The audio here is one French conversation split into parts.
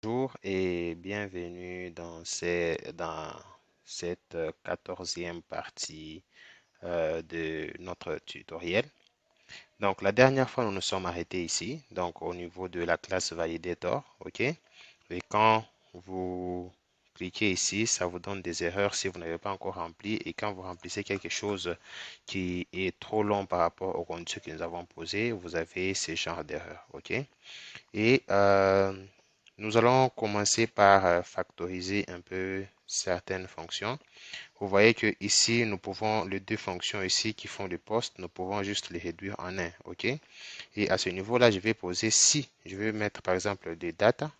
Bonjour et bienvenue dans, dans cette 14e partie de notre tutoriel. Donc, la dernière fois, nous nous sommes arrêtés ici, donc au niveau de la classe validator, ok? Et quand vous cliquez ici, ça vous donne des erreurs si vous n'avez pas encore rempli. Et quand vous remplissez quelque chose qui est trop long par rapport aux conditions que nous avons posées, vous avez ce genre d'erreurs, ok? Et nous allons commencer par factoriser un peu certaines fonctions. Vous voyez que ici, nous pouvons, les deux fonctions ici qui font le poste, nous pouvons juste les réduire en un, ok? Et à ce niveau-là, je vais poser si. Je vais mettre par exemple des datas,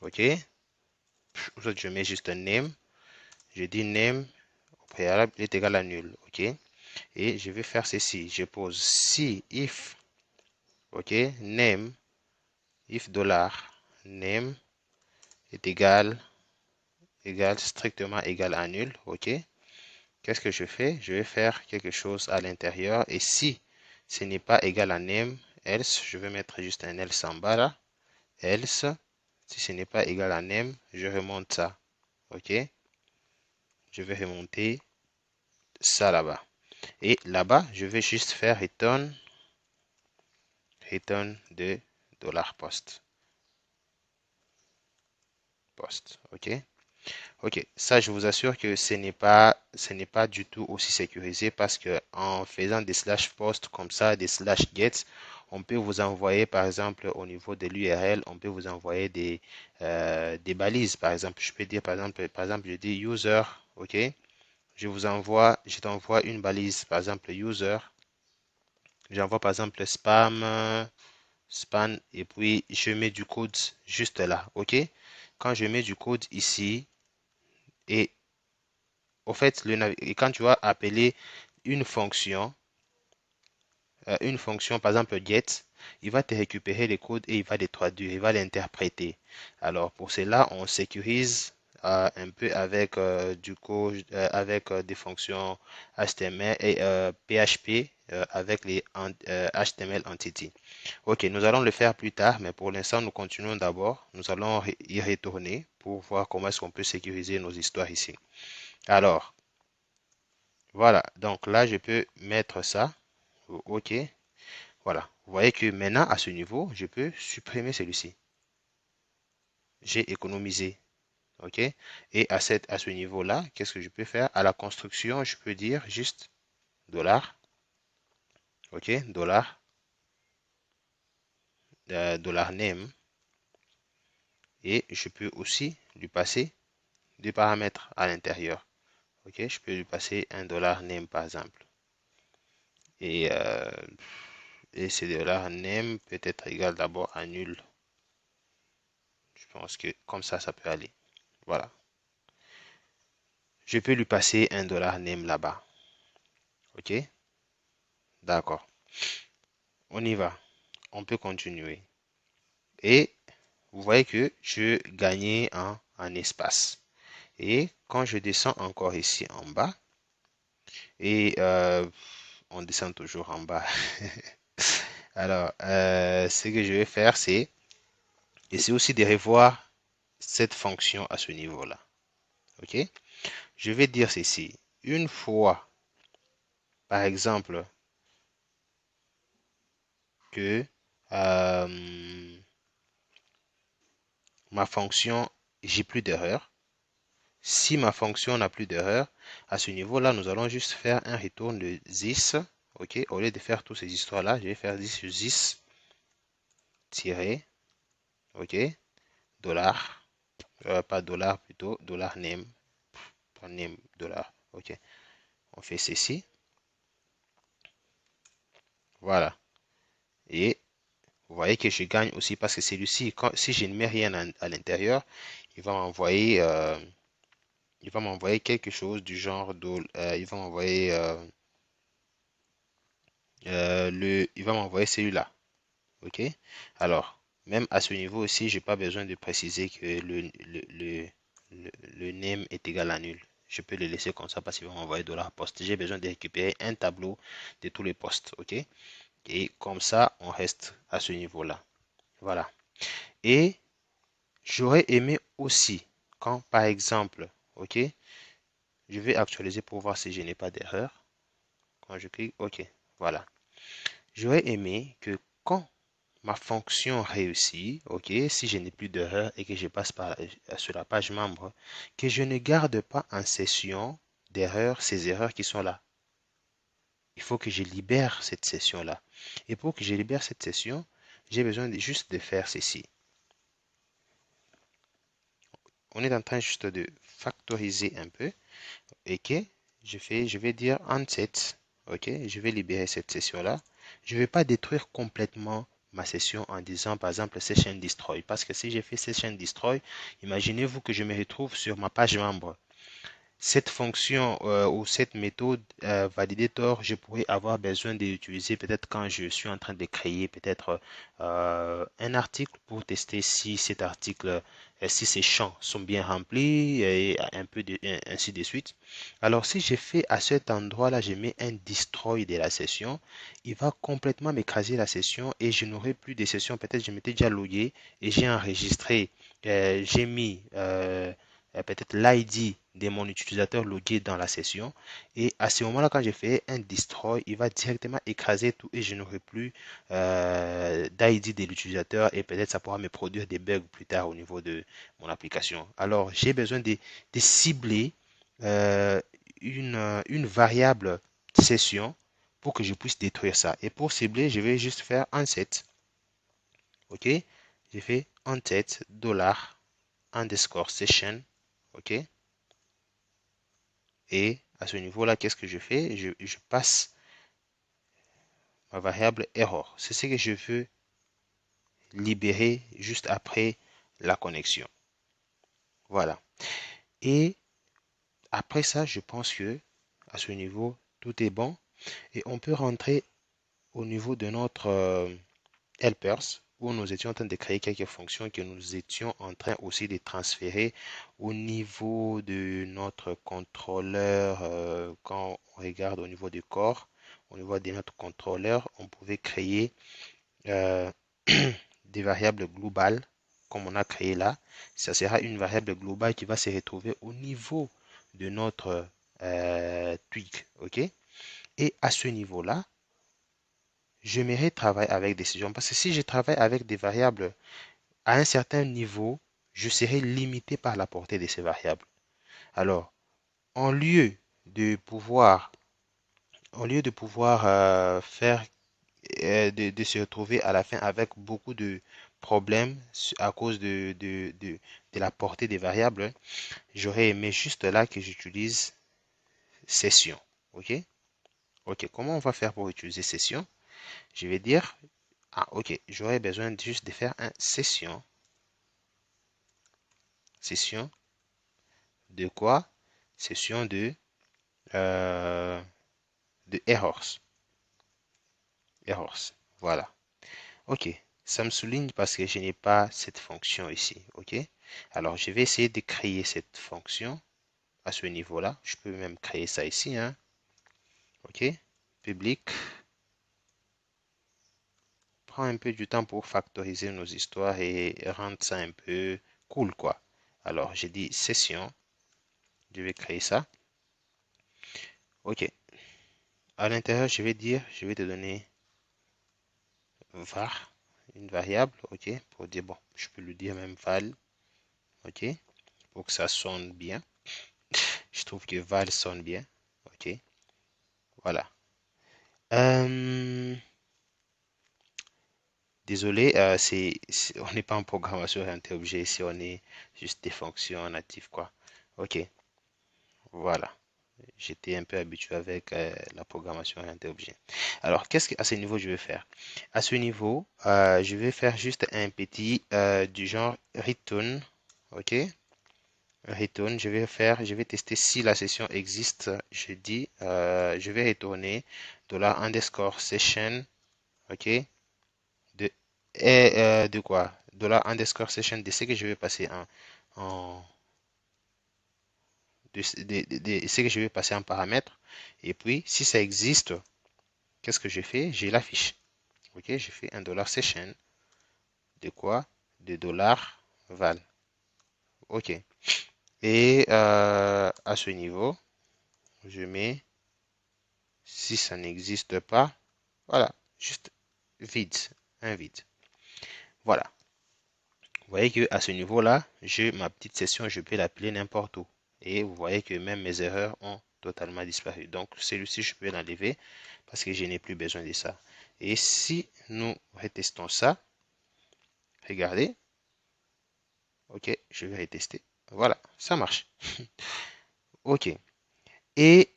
ok? Je mets juste un name. Je dis name au préalable est égal à nul, ok? Et je vais faire ceci. Je pose si if, ok? Name, if dollar, name est égal, strictement égal à nul, ok? Qu'est-ce que je fais? Je vais faire quelque chose à l'intérieur et si ce n'est pas égal à name, else, je vais mettre juste un else en bas là, else, si ce n'est pas égal à name, je remonte ça, ok? Je vais remonter ça là-bas. Et là-bas, je vais juste faire return de $post, ok? Ok, ça je vous assure que ce n'est pas du tout aussi sécurisé parce que en faisant des slash post comme ça, des slash get, on peut vous envoyer par exemple au niveau de l'URL, on peut vous envoyer des balises. Par exemple, je peux dire par exemple, je dis user, ok, je t'envoie une balise, par exemple user, j'envoie par exemple spam et puis je mets du code juste là, ok. Quand je mets du code ici et au fait, quand tu vas appeler une fonction, par exemple get, il va te récupérer les codes et il va les traduire, il va les interpréter. Alors pour cela, on sécurise un peu avec du code, avec des fonctions HTML et PHP avec les HTML Entity. Ok, nous allons le faire plus tard, mais pour l'instant, nous continuons d'abord. Nous allons y retourner pour voir comment est-ce qu'on peut sécuriser nos histoires ici. Alors, voilà, donc là, je peux mettre ça. OK, voilà. Vous voyez que maintenant, à ce niveau, je peux supprimer celui-ci. J'ai économisé. OK, et à ce niveau-là, qu'est-ce que je peux faire? À la construction, je peux dire juste dollar. OK, dollar, dollar name. Et je peux aussi lui passer des paramètres à l'intérieur. OK, je peux lui passer un dollar name par exemple. Et, euh, et ce dollar name peut être égal d'abord à nul. Je pense que comme ça peut aller. Voilà. Je peux lui passer un dollar name là-bas. OK? D'accord. On y va. On peut continuer. Et vous voyez que je gagnais en espace. Et quand je descends encore ici en bas, et on descend toujours en bas. Alors, ce que je vais faire, c'est essayer aussi de revoir cette fonction à ce niveau-là. OK? Je vais dire ceci. Une fois, par exemple, que ma fonction, j'ai plus d'erreur. Si ma fonction n'a plus d'erreur, à ce niveau-là, nous allons juste faire un retour de this. OK, au lieu de faire toutes ces histoires-là, je vais faire this tiré, OK, dollar, pas dollar plutôt, dollar name, pas name, dollar. OK, on fait ceci. Voilà. Et vous voyez que je gagne aussi parce que celui-ci, si je ne mets rien à l'intérieur, il va m'envoyer quelque chose du genre il va m'envoyer il va m'envoyer celui-là. OK? Alors, même à ce niveau aussi, j'ai pas besoin de préciser que le name est égal à nul. Je peux le laisser comme ça parce qu'il va m'envoyer $post. J'ai besoin de récupérer un tableau de tous les postes. OK? Et comme ça, on reste à ce niveau-là. Voilà. Et J'aurais aimé aussi, quand par exemple, ok, je vais actualiser pour voir si je n'ai pas d'erreur. Quand je clique, ok, voilà. J'aurais aimé que quand ma fonction réussit, ok, si je n'ai plus d'erreur et que je passe sur la page membre, que je ne garde pas en session d'erreurs ces erreurs qui sont là. Il faut que je libère cette session-là. Et pour que je libère cette session, j'ai besoin juste de faire ceci. On est en train juste de factoriser un peu. Et que je vais dire onset. Ok, je vais libérer cette session-là. Je ne vais pas détruire complètement ma session en disant par exemple session destroy. Parce que si j'ai fait session destroy, imaginez-vous que je me retrouve sur ma page membre. Cette fonction ou cette méthode validator, je pourrais avoir besoin de l'utiliser peut-être quand je suis en train de créer peut-être un article pour tester si cet article, si ces champs sont bien remplis et un peu ainsi de suite. Alors si je fais à cet endroit-là, je mets un destroy de la session, il va complètement m'écraser la session et je n'aurai plus de session. Peut-être je m'étais déjà logué et j'ai enregistré, j'ai mis peut-être l'ID de mon utilisateur logué dans la session. Et à ce moment-là, quand j'ai fait un destroy, il va directement écraser tout et je n'aurai plus d'ID de l'utilisateur et peut-être ça pourra me produire des bugs plus tard au niveau de mon application. Alors, j'ai besoin de cibler euh, une variable session pour que je puisse détruire ça. Et pour cibler, je vais juste faire un set. OK? J'ai fait un set dollar underscore session. OK? Et à ce niveau-là, qu'est-ce que je fais? Je passe ma variable error. C'est ce que je veux libérer juste après la connexion. Voilà. Et après ça, je pense que à ce niveau, tout est bon. Et on peut rentrer au niveau de notre helpers où nous étions en train de créer quelques fonctions que nous étions en train aussi de transférer au niveau de notre contrôleur. Quand on regarde au niveau du corps, au niveau de notre contrôleur, on pouvait créer euh, des variables globales comme on a créé là. Ça sera une variable globale qui va se retrouver au niveau de notre tweak. OK? Et à ce niveau-là, j'aimerais travailler avec des décisions parce que si je travaille avec des variables à un certain niveau, je serai limité par la portée de ces variables. Alors, en lieu de pouvoir, en lieu de pouvoir faire, de se retrouver à la fin avec beaucoup de problèmes à cause de la portée des variables, j'aurais aimé juste là que j'utilise session. OK? OK, comment on va faire pour utiliser session? Je vais dire, ah, OK, j'aurais besoin juste de faire un session. Session de quoi? Session euh, de errors. Errors. Voilà. OK. Ça me souligne parce que je n'ai pas cette fonction ici. OK. Alors, je vais essayer de créer cette fonction à ce niveau-là. Je peux même créer ça ici, hein. OK. Public. Prends un peu du temps pour factoriser nos histoires et rendre ça un peu cool, quoi. Alors, j'ai dit session. Je vais créer ça. OK. À l'intérieur, je vais te donner var, une variable, ok, pour dire, bon, je peux lui dire même val, ok, pour que ça sonne bien. Je trouve que val sonne bien, ok, voilà. Euh, Désolé, on n'est pas en programmation orientée objet ici, on est juste des fonctions natives, quoi. Ok, voilà. J'étais un peu habitué avec la programmation orientée objet. Alors, qu'est-ce qu'à ce niveau je vais faire? À ce niveau, je vais faire juste un petit du genre return, ok? Return, je vais tester si la session existe. Je dis, je vais retourner dollar underscore session, ok? De, de quoi? Dollar underscore session, de ce que je vais passer en de ce que je vais passer en paramètre. Et puis, si ça existe, qu'est-ce que je fais? Je l'affiche. Ok, je fais un dollar session de quoi? De dollar val. OK. Et à ce niveau, je mets, si ça n'existe pas, voilà, juste vide, un vide. Voilà. Vous voyez que à ce niveau-là, ma petite session, je peux l'appeler n'importe où. Et vous voyez que même mes erreurs ont totalement disparu. Donc celui-ci, je peux l'enlever parce que je n'ai plus besoin de ça. Et si nous retestons ça, regardez, ok, je vais retester. Voilà, ça marche. Ok. Et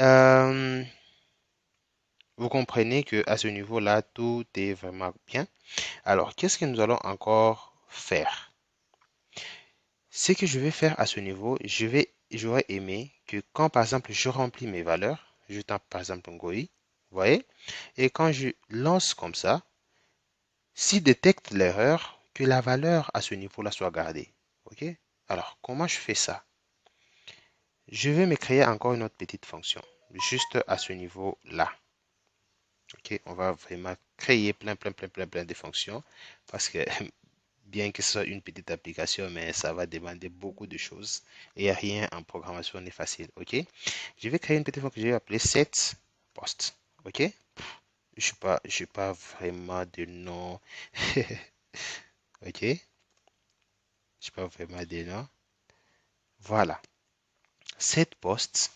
vous comprenez que à ce niveau-là, tout est vraiment bien. Alors, qu'est-ce que nous allons encore faire? Ce que je vais faire à ce niveau, j'aurais aimé que quand par exemple je remplis mes valeurs, je tape par exemple un GOI, vous voyez, et quand je lance comme ça, s'il détecte l'erreur, que la valeur à ce niveau-là soit gardée. Ok? Alors, comment je fais ça? Je vais me créer encore une autre petite fonction, juste à ce niveau-là. Ok? On va vraiment créer plein de fonctions parce que bien que ce soit une petite application, mais ça va demander beaucoup de choses et rien en programmation n'est facile. Ok? Je vais créer une petite fonction que je vais appeler setPost. Ok? Je n'ai pas vraiment de nom. Ok? Je n'ai pas vraiment de nom. Voilà. SetPost,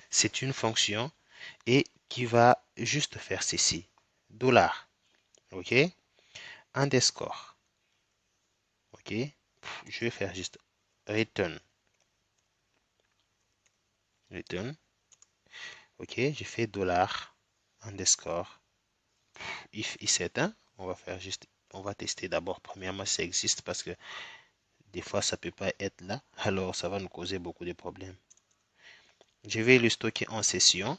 c'est une fonction et qui va juste faire ceci. Dollar. Ok? Underscore. Ok? Je vais faire juste return. Return. Ok? Je fais dollar underscore if is7. On va faire juste, on va tester d'abord premièrement si ça existe parce que des fois ça peut pas être là. Alors ça va nous causer beaucoup de problèmes. Je vais le stocker en session.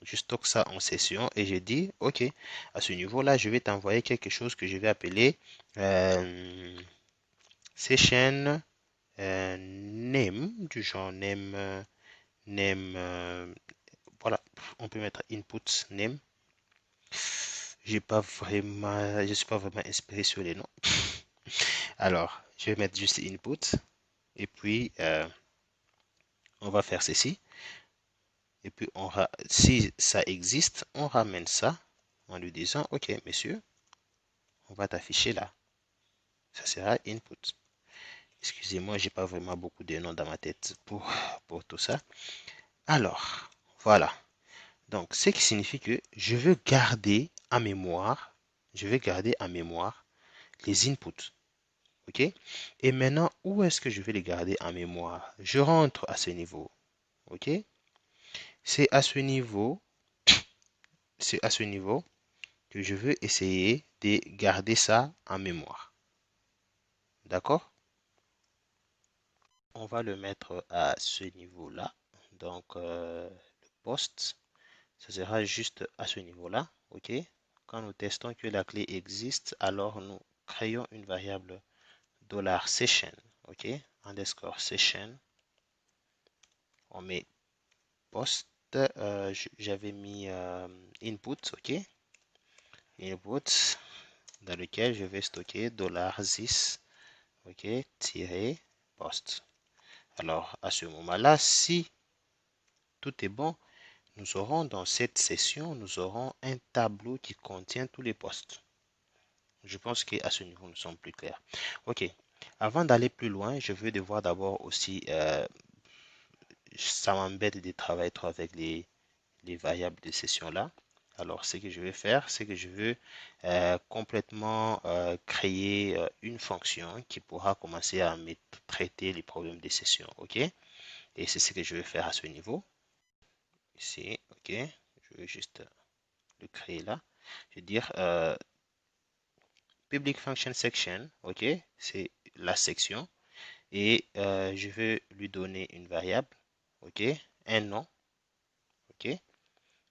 Je stocke ça en session et je dis, OK, à ce niveau-là, je vais t'envoyer quelque chose que je vais appeler session name, du genre name, voilà, on peut mettre input name. Je suis pas vraiment inspiré sur les noms. Alors, je vais mettre juste input et puis on va faire ceci. Et puis, si ça existe, on ramène ça en lui disant, OK, monsieur, on va t'afficher là. Ça sera input. Excusez-moi, j'ai pas vraiment beaucoup de noms dans ma tête pour tout ça. Alors, voilà. Donc, ce qui signifie que je veux garder en mémoire, je vais garder en mémoire les inputs. OK? Et maintenant, où est-ce que je vais les garder en mémoire? Je rentre à ce niveau. OK? C'est à ce niveau, c'est à ce niveau que je veux essayer de garder ça en mémoire. D'accord? On va le mettre à ce niveau-là. Donc, le poste, ça sera juste à ce niveau-là. OK? Quand nous testons que la clé existe, alors nous créons une variable $session. OK? Underscore session. On met post. J'avais mis input. OK? Input dans lequel je vais stocker $this. OK? Tirer post. Alors, à ce moment-là, si tout est bon, nous aurons dans cette session, nous aurons un tableau qui contient tous les postes. Je pense qu'à ce niveau, nous sommes plus clairs. OK. Avant d'aller plus loin, je veux devoir d'abord aussi, ça m'embête de travailler trop avec les variables de session là. Alors, ce que je vais faire, c'est que je veux complètement créer une fonction qui pourra commencer à me traiter les problèmes de session. OK? Et c'est ce que je vais faire à ce niveau. Ici, OK. Je vais juste le créer là. Je vais dire public function section, ok, c'est la section et je vais lui donner une variable, ok, un nom, ok,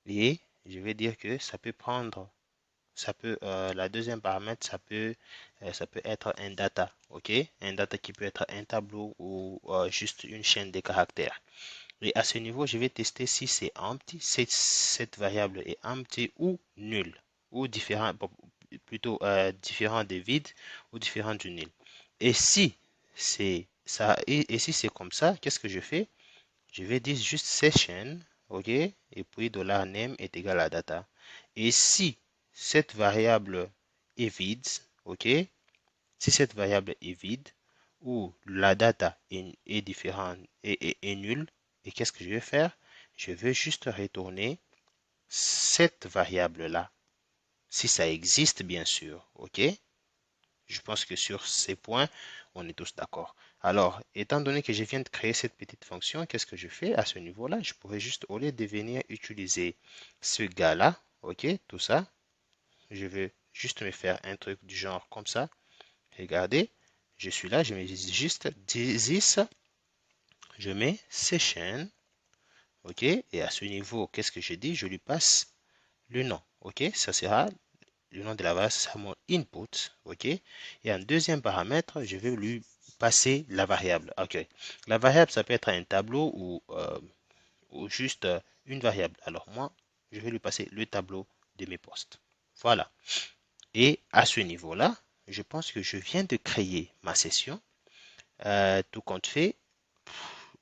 et je vais dire que ça peut prendre, la deuxième paramètre, ça peut être un data, ok, un data qui peut être un tableau ou juste une chaîne de caractères. Et à ce niveau, je vais tester si c'est empty, cette variable est empty ou nul, ou différent, plutôt différent de vide ou différent du nul. Et si c'est ça, et si c'est comme ça, qu'est-ce que je fais? Je vais dire juste session, ok? Et puis $name est égal à data. Et si cette variable est vide, ok? Si cette variable est vide ou la data est différente et nulle, et qu'est-ce que je vais faire? Je vais juste retourner cette variable-là, si ça existe bien sûr, ok? Je pense que sur ces points, on est tous d'accord. Alors, étant donné que je viens de créer cette petite fonction, qu'est-ce que je fais à ce niveau-là? Je pourrais juste, au lieu de venir utiliser ce gars-là, ok, tout ça, je vais juste me faire un truc du genre comme ça. Regardez, je suis là, je mets juste this, je mets session, ok, et à ce niveau, qu'est-ce que je dis? Je lui passe le nom, ok, ça sera le nom de la variable, c'est mon input, ok, et en deuxième paramètre, je vais lui passer la variable, ok. La variable, ça peut être un tableau ou juste une variable. Alors moi, je vais lui passer le tableau de mes postes. Voilà. Et à ce niveau-là, je pense que je viens de créer ma session. Tout compte fait,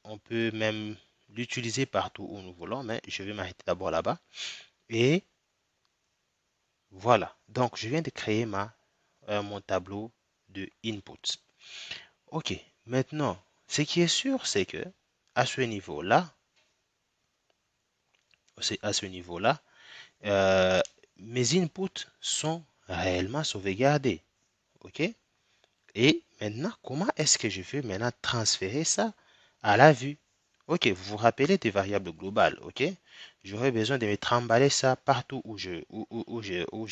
on peut même l'utiliser partout où nous voulons, mais je vais m'arrêter d'abord là-bas. Et voilà. Donc, je viens de créer mon tableau de input. OK. Maintenant, ce qui est sûr, c'est que à ce niveau-là, à ce niveau-là, euh, mes inputs sont réellement sauvegardés. OK? Et maintenant, comment est-ce que je vais maintenant transférer ça à la vue? Ok, vous vous rappelez des variables globales, ok? J'aurais besoin de me trimballer ça partout où je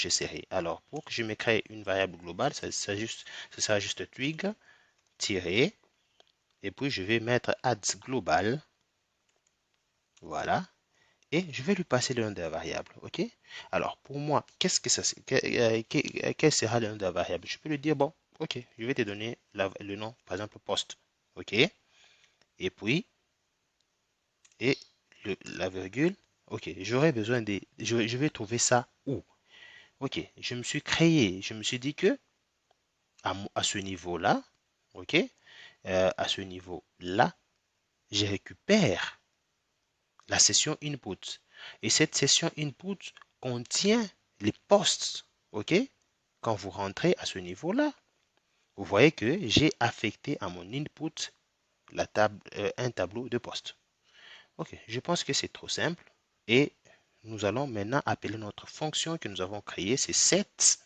serai. Alors, pour que je me crée une variable globale, ça sera juste twig, tirer, et puis je vais mettre adds global, voilà, et je vais lui passer le nom de la variable, ok? Alors, pour moi, qu'est-ce que ça, quel sera le nom de la variable? Je peux lui dire, bon, ok, je vais te donner le nom, par exemple, post, ok? Et puis, et la virgule. Ok, j'aurais besoin de... Je vais trouver ça où? Ok, je me suis dit que à ce niveau-là, ok, à ce niveau-là, je récupère la session input. Et cette session input contient les postes, ok? Quand vous rentrez à ce niveau-là, vous voyez que j'ai affecté à mon input un tableau de postes. Ok, je pense que c'est trop simple. Et nous allons maintenant appeler notre fonction que nous avons créée, c'est set,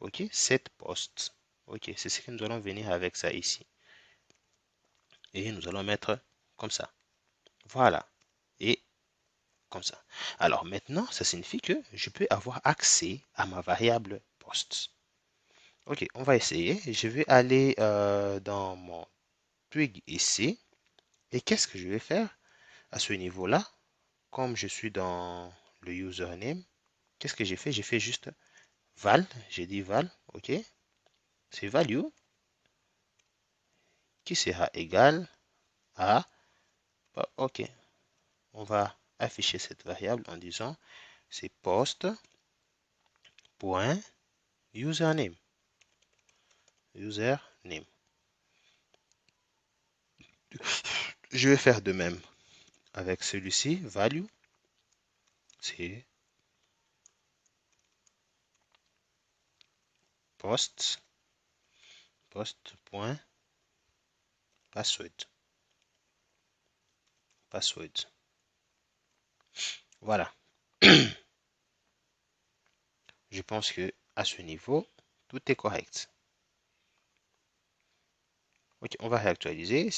ok, set post. Ok, c'est ce que nous allons venir avec ça ici. Et nous allons mettre comme ça. Voilà. Et comme ça. Alors maintenant, ça signifie que je peux avoir accès à ma variable post. Ok, on va essayer. Je vais aller dans mon twig ici. Et qu'est-ce que je vais faire à ce niveau-là? Comme je suis dans le username, qu'est-ce que j'ai fait? J'ai fait juste val, j'ai dit val, ok? C'est value qui sera égal à, ok, on va afficher cette variable en disant c'est post.username, username. Je vais faire de même avec celui-ci, value, c'est post.password, password. Voilà. Je pense que à ce niveau, tout est correct. Ok, on va réactualiser.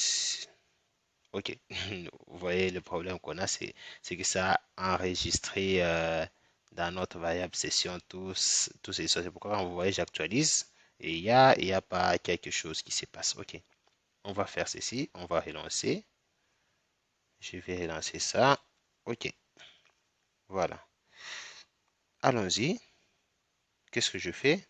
Ok, vous voyez le problème qu'on a, c'est que ça a enregistré dans notre variable session tous ces choses. C'est pourquoi quand vous voyez, j'actualise et il y a pas quelque chose qui se passe. Ok, on va faire ceci, on va relancer. Je vais relancer ça. Ok, voilà. Allons-y. Qu'est-ce que je fais?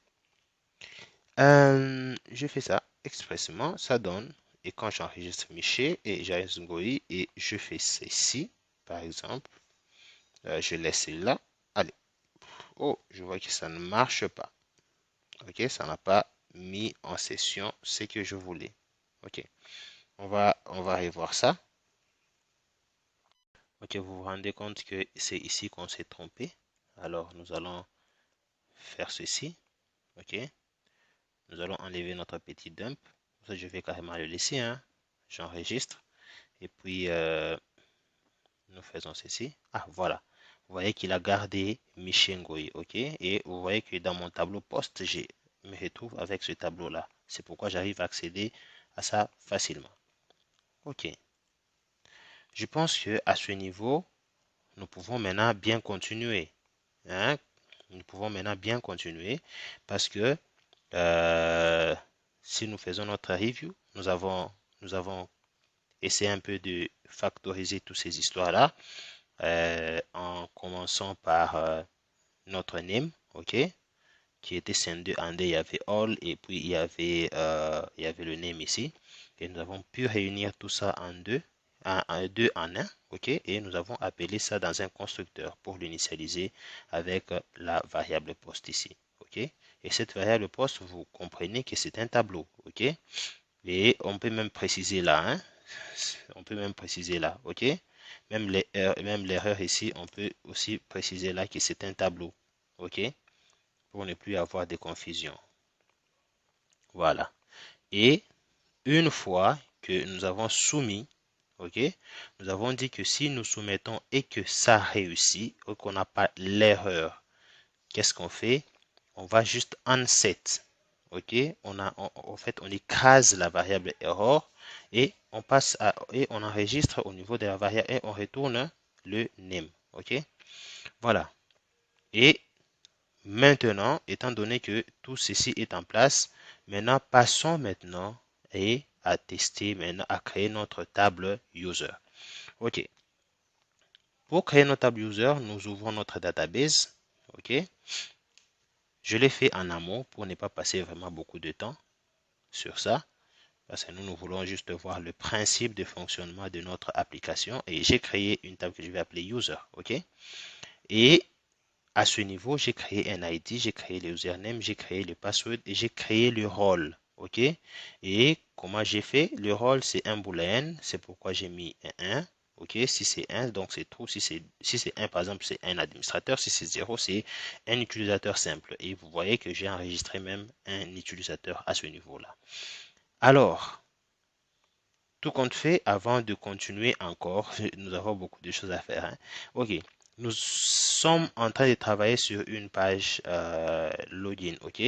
Je fais ça expressément, ça donne. Et quand j'enregistre Miché et j'enregistre Ngoi et je fais ceci, par exemple, je laisse là. Allez. Oh, je vois que ça ne marche pas. Ok, ça n'a pas mis en session ce que je voulais. Ok, on va revoir ça. Ok, vous vous rendez compte que c'est ici qu'on s'est trompé. Alors, nous allons faire ceci. Ok, nous allons enlever notre petit dump. Ça, je vais carrément le laisser, hein. J'enregistre. Et puis, nous faisons ceci. Ah, voilà. Vous voyez qu'il a gardé Michengoi, ok? Et vous voyez que dans mon tableau poste, je me retrouve avec ce tableau-là. C'est pourquoi j'arrive à accéder à ça facilement. Ok. Je pense que à ce niveau, nous pouvons maintenant bien continuer, hein? Nous pouvons maintenant bien continuer parce que euh, si nous faisons notre review, nous avons essayé un peu de factoriser toutes ces histoires-là. En commençant par notre name, ok, qui était scindé en deux, il y avait all et puis il y avait le name ici. Et nous avons pu réunir tout ça en deux, deux en un, ok, et nous avons appelé ça dans un constructeur pour l'initialiser avec la variable post ici, ok. Et cette variable post, vous comprenez que c'est un tableau, ok. Et on peut même préciser là, hein, on peut même préciser là, ok. Même l'erreur ici, on peut aussi préciser là que c'est un tableau, ok, pour ne plus avoir de confusion. Voilà. Et une fois que nous avons soumis, ok, nous avons dit que si nous soumettons et que ça réussit, ou qu'on n'a pas l'erreur, qu'est-ce qu'on fait? On va juste unset. Ok, en fait, on écrase la variable error et on passe et on enregistre au niveau de la variable et on retourne le name. Ok, voilà. Et maintenant, étant donné que tout ceci est en place, maintenant passons maintenant et à tester maintenant à créer notre table user. Ok, pour créer notre table user, nous ouvrons notre database. Ok, je l'ai fait en amont pour ne pas passer vraiment beaucoup de temps sur ça. Parce que nous voulons juste voir le principe de fonctionnement de notre application. Et j'ai créé une table que je vais appeler user. OK? Et à ce niveau, j'ai créé un ID, j'ai créé le username, j'ai créé le password et j'ai créé le rôle. OK? Et comment j'ai fait? Le rôle, c'est un boolean. C'est pourquoi j'ai mis un 1. OK? Si c'est 1, donc c'est true. Si c'est 1, par exemple, c'est un administrateur. Si c'est 0, c'est un utilisateur simple. Et vous voyez que j'ai enregistré même un utilisateur à ce niveau-là. Alors, tout compte fait, avant de continuer encore, nous avons beaucoup de choses à faire, hein. Ok, nous sommes en train de travailler sur une page login, ok.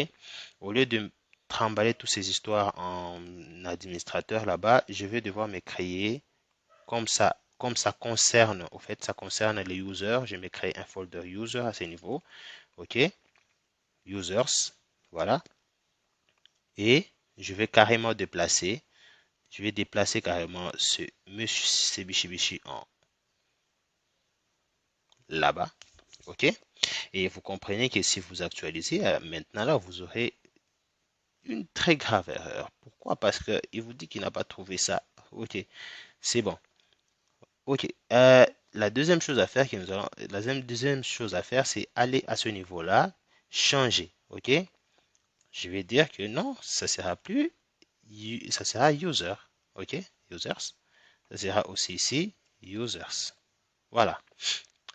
Au lieu de trimballer toutes ces histoires en administrateur là-bas, je vais devoir me créer comme ça concerne, au fait, ça concerne les users, je me crée un folder user à ce niveau, ok, users, voilà, et je vais carrément déplacer. Je vais déplacer carrément ce monsieur Bishi en là-bas. OK? Et vous comprenez que si vous actualisez, maintenant là, vous aurez une très grave erreur. Pourquoi? Parce qu'il vous dit qu'il n'a pas trouvé ça. OK, c'est bon. OK. La deuxième chose à faire deuxième chose à faire, c'est aller à ce niveau-là, changer. OK? Je vais dire que non, ça sera plus, ça sera user. OK? Users. Ça sera aussi ici, users. Voilà.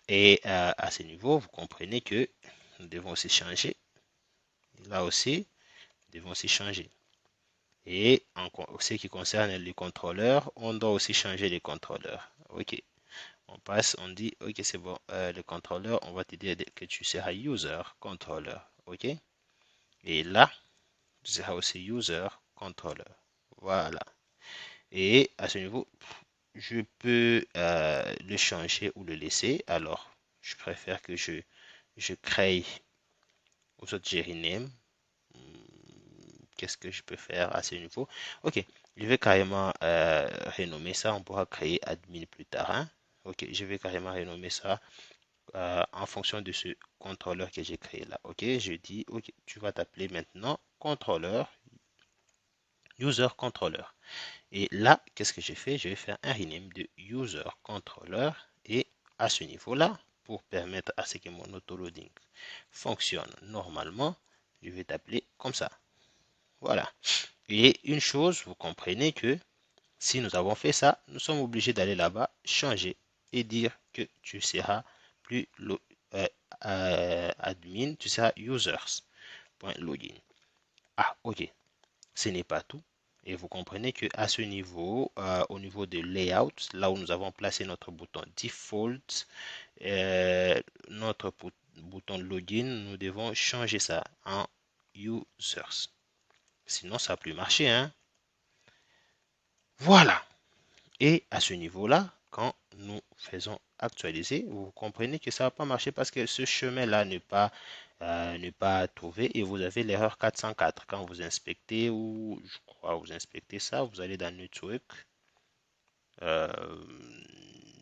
Et à ce niveau, vous comprenez que nous devons aussi changer. Là aussi, nous devons aussi changer. Et en ce qui concerne les contrôleurs, on doit aussi changer les contrôleurs. OK. On passe, on dit, OK, c'est bon. Le contrôleur, on va te dire que tu seras user controller. OK. Et là, tu seras aussi user controller. Voilà. Et à ce niveau, je peux le changer ou le laisser. Alors, je préfère que je crée aux autres Jerry name. Qu'est-ce que je peux faire à ce niveau? Ok, je vais carrément renommer ça. On pourra créer admin plus tard, hein. Ok, je vais carrément renommer ça en fonction de ce contrôleur que j'ai créé là. Ok, je dis, ok, tu vas t'appeler maintenant contrôleur, user controller. Et là, qu'est-ce que j'ai fait? Je vais faire un rename de user controller et à ce niveau-là, pour permettre à ce que mon autoloading fonctionne normalement, je vais t'appeler comme ça. Voilà. Et une chose, vous comprenez que si nous avons fait ça, nous sommes obligés d'aller là-bas, changer et dire que tu seras plus euh, admin, tu seras users.login. Ah, ok, ce n'est pas tout. Et vous comprenez que à ce niveau, au niveau de layout, là où nous avons placé notre bouton default, notre bouton login, nous devons changer ça en users. Sinon, ça n'a plus marché, hein. Voilà. Et à ce niveau-là, quand nous faisons actualiser, vous comprenez que ça ne va pas marcher parce que ce chemin-là n'est pas trouvé et vous avez l'erreur 404. Quand vous inspectez ou je crois vous inspectez ça, vous allez dans Network, euh,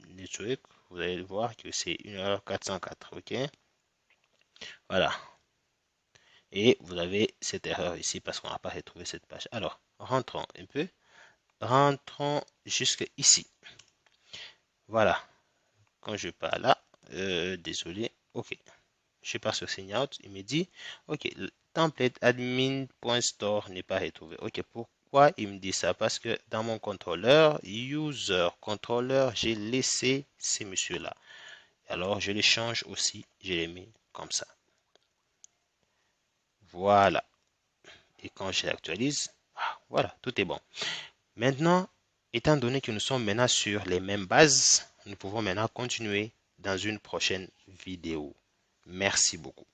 Network, vous allez voir que c'est une erreur 404. OK? Voilà. Et vous avez cette erreur ici parce qu'on n'a pas retrouvé cette page. Alors, rentrons un peu. Rentrons jusque ici. Voilà. Quand je pars là, désolé, ok, je pars sur Signout, il me dit, ok, le template admin.store n'est pas retrouvé. Ok, pourquoi il me dit ça? Parce que dans mon contrôleur, user controller, j'ai laissé ces messieurs-là. Alors, je les change aussi, je les mets comme ça. Voilà. Et quand je l'actualise, voilà, tout est bon. Maintenant, étant donné que nous sommes maintenant sur les mêmes bases, nous pouvons maintenant continuer dans une prochaine vidéo. Merci beaucoup.